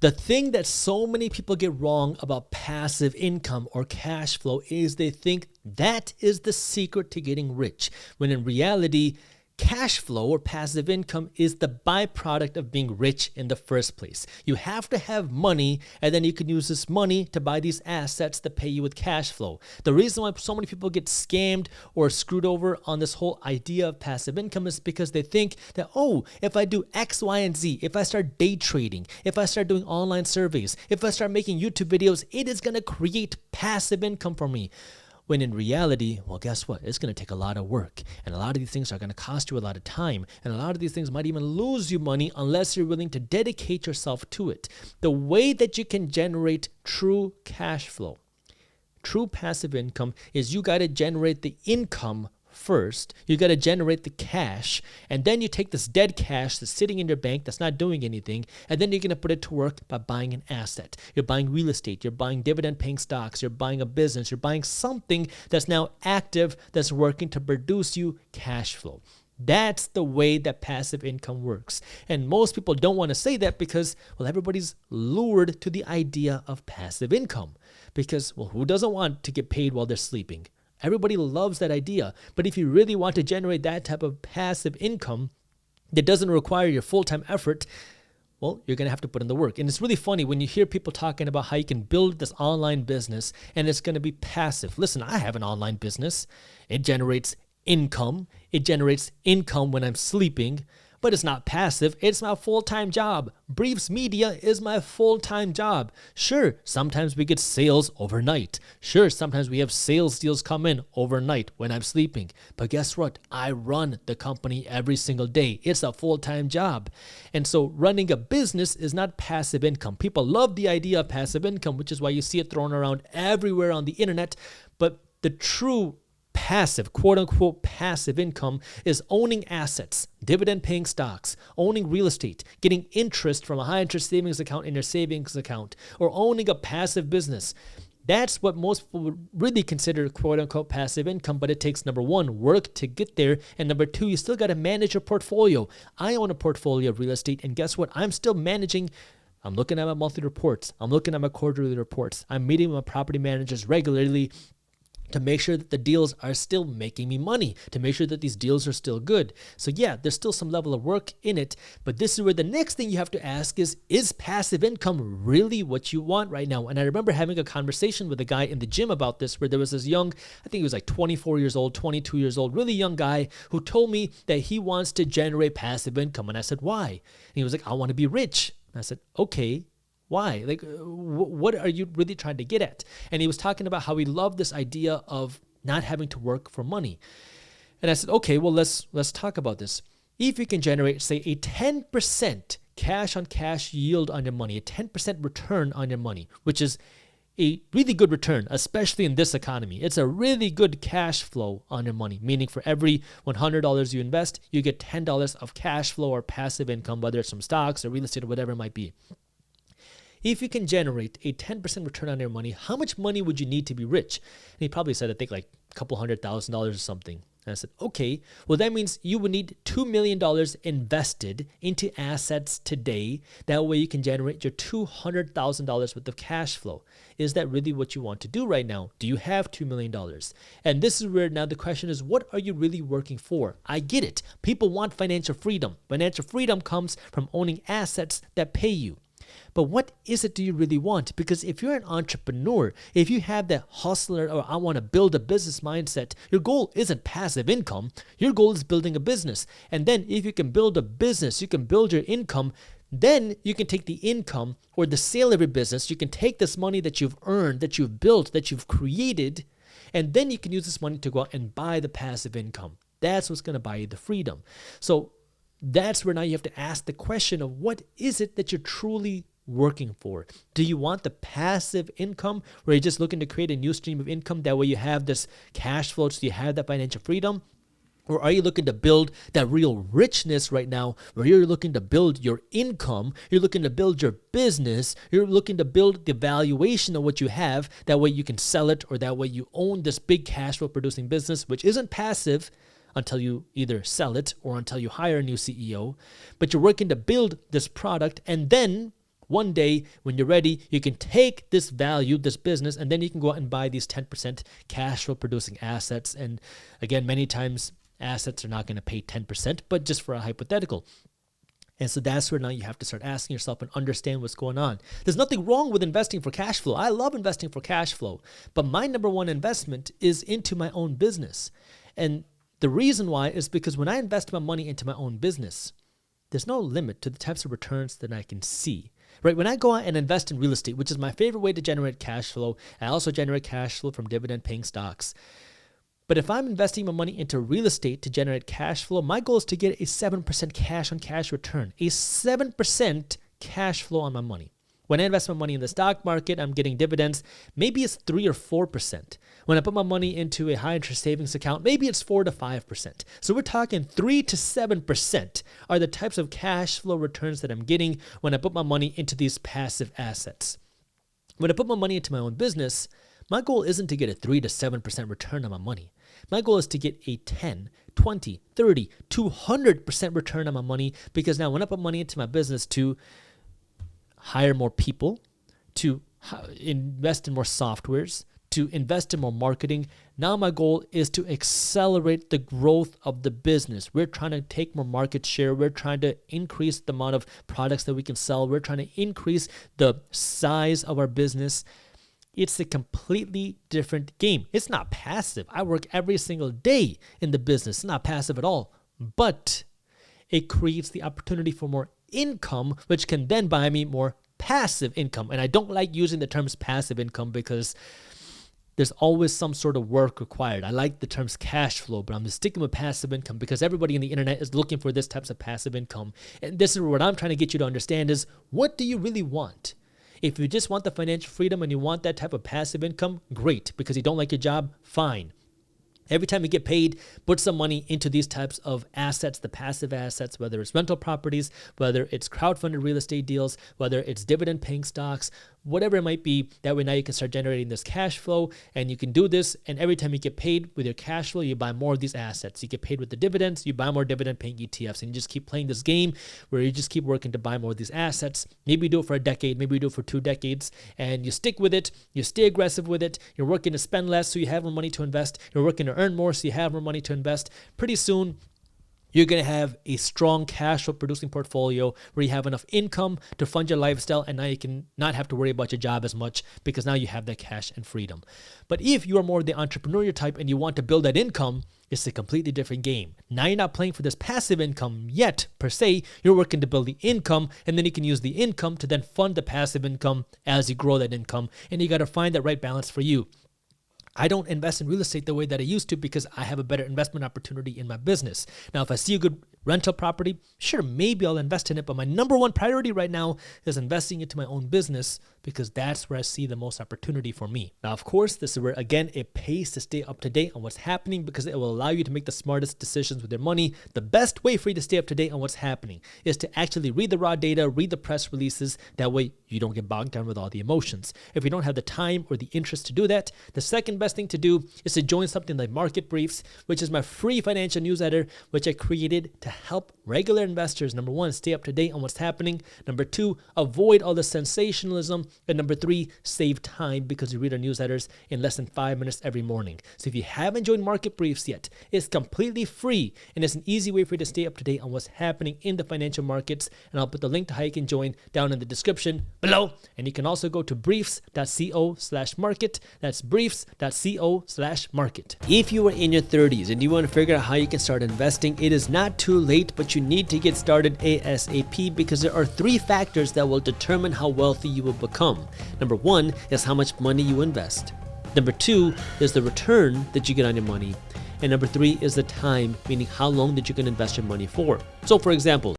The thing that so many people get wrong about passive income or cash flow is they think that is the secret to getting rich, when in reality, cash flow or passive income is the byproduct of being rich in the first place. You have to have money, and then you can use this money to buy these assets that pay you with cash flow. The reason why so many people get scammed or screwed over on this whole idea of passive income is because they think that, oh, if I do X, Y, and Z, if I start day trading, if I start doing online surveys, if I start making YouTube videos, it is going to create passive income for me. When in reality, well, guess what? It's going to take a lot of work. And a lot of these things are going to cost you a lot of time. And a lot of these things might even lose you money unless you're willing to dedicate yourself to it. The way that you can generate true cash flow, true passive income, is you got to generate the income first. You got to generate the cash, and then you take this dead cash that's sitting in your bank that's not doing anything, and then you're going to put it to work by buying an asset. You're buying real estate, you're buying dividend paying stocks, you're buying a business, you're buying something that's now active, that's working to produce you cash flow. That's the way that passive income works. And most people don't want to say that because, well, everybody's lured to the idea of passive income. Because, well, who doesn't want to get paid while they're sleeping? Everybody loves that idea. But if you really want to generate that type of passive income that doesn't require your full-time effort, well, you're going to have to put in the work. And it's really funny when you hear people talking about how you can build this online business and it's going to be passive. Listen, I have an online business. It generates income. It generates income when I'm sleeping. But it's not passive. It's my full-time job. Briefs Media is my full-time job. Sure, sometimes we get sales overnight. Sure, sometimes we have sales deals come in overnight when I'm sleeping. But guess what? I run the company every single day. It's a full-time job. And so running a business is not passive income. People love the idea of passive income, which is why you see it thrown around everywhere on the internet. But the true passive, quote-unquote passive income is owning assets, dividend-paying stocks, owning real estate, getting interest from a high-interest savings account in your savings account, or owning a passive business. That's what most people would really consider quote-unquote passive income, but it takes, number one, work to get there, and number two, you still got to manage your portfolio. I own a portfolio of real estate, and guess what? I'm still managing. I'm looking at my monthly reports. I'm looking at my quarterly reports. I'm meeting with my property managers regularly to make sure that the deals are still making me money, to make sure that these deals are still good. So yeah, there's still some level of work in it, but this is where the next thing you have to ask is passive income really what you want right now? And I remember having a conversation with a guy in the gym about this, where there was this young, I think he was like 24 years old, 22 years old, really young guy who told me that he wants to generate passive income. And I said, why? And he was like, I want to be rich. And I said, okay. Why? Like, what are you really trying to get at? And he was talking about how he loved this idea of not having to work for money. And I said, okay, well, let's talk about this. If you can generate, say, a 10% cash on cash yield on your money, a 10% return on your money, which is a really good return, especially in this economy. It's a really good cash flow on your money, meaning for every $100 you invest, you get $10 of cash flow or passive income, whether it's from stocks or real estate or whatever it might be. If you can generate a 10% return on your money, how much money would you need to be rich? And he probably said, I think like a couple $100,000 or something. And I said, okay, well, that means you would need $2 million invested into assets today. That way you can generate your $200,000 worth of cash flow. Is that really what you want to do right now? Do you have $2 million? And this is where now the question is, what are you really working for? I get it. People want financial freedom. Financial freedom comes from owning assets that pay you. But what is it do you really want? Because if you're an entrepreneur, if you have that hustler or I want to build a business mindset, your goal isn't passive income. Your goal is building a business. And then if you can build a business, you can build your income, then you can take the income or the sale of your business. You can take this money that you've earned, that you've built, that you've created, and then you can use this money to go out and buy the passive income. That's what's going to buy you the freedom. So that's where now you have to ask the question of what is it that you're truly working for? Do you want the passive income where you're just looking to create a new stream of income? That way you have this cash flow so you have that financial freedom. Or are you looking to build that real richness right now where you're looking to build your income, you're looking to build your business, you're looking to build the valuation of what you have, that way you can sell it, or that way you own this big cash flow producing business, which isn't passive until you either sell it or until you hire a new CEO, but you're working to build this product, and then one day when you're ready, you can take this value, this business, and then you can go out and buy these 10% cash flow producing assets. And again, many times assets are not going to pay 10%, but just for a hypothetical. And so that's where now you have to start asking yourself and understand what's going on. There's nothing wrong with investing for cash flow. I love investing for cash flow, but my number one investment is into my own business. And the reason why is because when I invest my money into my own business, there's no limit to the types of returns that I can see, right? When I go out and invest in real estate, which is my favorite way to generate cash flow, I also generate cash flow from dividend paying stocks. But if I'm investing my money into real estate to generate cash flow, my goal is to get a 7% cash on cash return, a 7% cash flow on my money. When I invest my money in the stock market, I'm getting dividends. Maybe it's 3 or 4%. When I put my money into a high interest savings account, maybe it's 4 to 5%. So we're talking 3 to 7% are the types of cash flow returns that I'm getting when I put my money into these passive assets. When I put my money into my own business, my goal isn't to get a 3 to 7% return on my money. My goal is to get a 10, 20, 30, 200% return on my money, because now when I put money into my business to hire more people, to invest in more softwares, to invest in more marketing, now my goal is to accelerate the growth of the business. We're trying to take more market share. We're trying to increase the amount of products that we can sell. We're trying to increase the size of our business. It's a completely different game. It's not passive. I work every single day in the business. It's not passive at all, but it creates the opportunity for more income, which can then buy me more passive income. And I don't like using the terms passive income because there's always some sort of work required. I like the terms cash flow, but I'm just sticking with passive income because everybody on the internet is looking for this types of passive income. And this is what I'm trying to get you to understand is, what do you really want? If you just want the financial freedom and you want that type of passive income, great. Because you don't like your job, fine. Every time you get paid, put some money into these types of assets, the passive assets, whether it's rental properties, whether it's crowdfunded real estate deals, whether it's dividend paying stocks, whatever it might be. That way now you can start generating this cash flow, and you can do this. And every time you get paid with your cash flow, you buy more of these assets. You get paid with the dividends, you buy more dividend paying ETFs, and you just keep playing this game where you just keep working to buy more of these assets. Maybe you do it for a decade, maybe you do it for 2 decades, and you stick with it. You stay aggressive with it. You're working to spend less so you have more money to invest. You're working to earn more so you have more money to invest. Pretty soon, you're going to have a strong cash flow producing portfolio where you have enough income to fund your lifestyle, and now you can not have to worry about your job as much because now you have that cash and freedom. But if you are more the entrepreneurial type and you want to build that income, it's a completely different game. Now you're not playing for this passive income yet, per se. You're working to build the income, and then you can use the income to then fund the passive income as you grow that income, and you got to find that right balance for you. I don't invest in real estate the way that I used to because I have a better investment opportunity in my business. Now, if I see a good rental property, sure, maybe I'll invest in it. But my number one priority right now is investing into my own business because that's where I see the most opportunity for me. Now, of course, this is where, again, it pays to stay up to date on what's happening because it will allow you to make the smartest decisions with your money. The best way for you to stay up to date on what's happening is to actually read the raw data, read the press releases. That way, you don't get bogged down with all the emotions. If you don't have the time or the interest to do that, the second best thing to do is to join something like Market Briefs, which is my free financial newsletter, which I created to help regular investors, number one, stay up to date on what's happening. Number two, avoid all the sensationalism. And number three, save time because you read our newsletters in less than 5 minutes every morning. So if you haven't joined Market Briefs yet, it's completely free and it's an easy way for you to stay up to date on what's happening in the financial markets. And I'll put the link to how you can join down in the description below. And you can also go to briefs.co/market. That's briefs.co/market. If you are in your 30s and you want to figure out how you can start investing, it is not too late, but you need to get started ASAP because there are 3 factors that will determine how wealthy you will become. Number 1 is how much money you invest. Number 2 is the return that you get on your money. And number 3 is the time, meaning how long that you can invest your money for. So for example,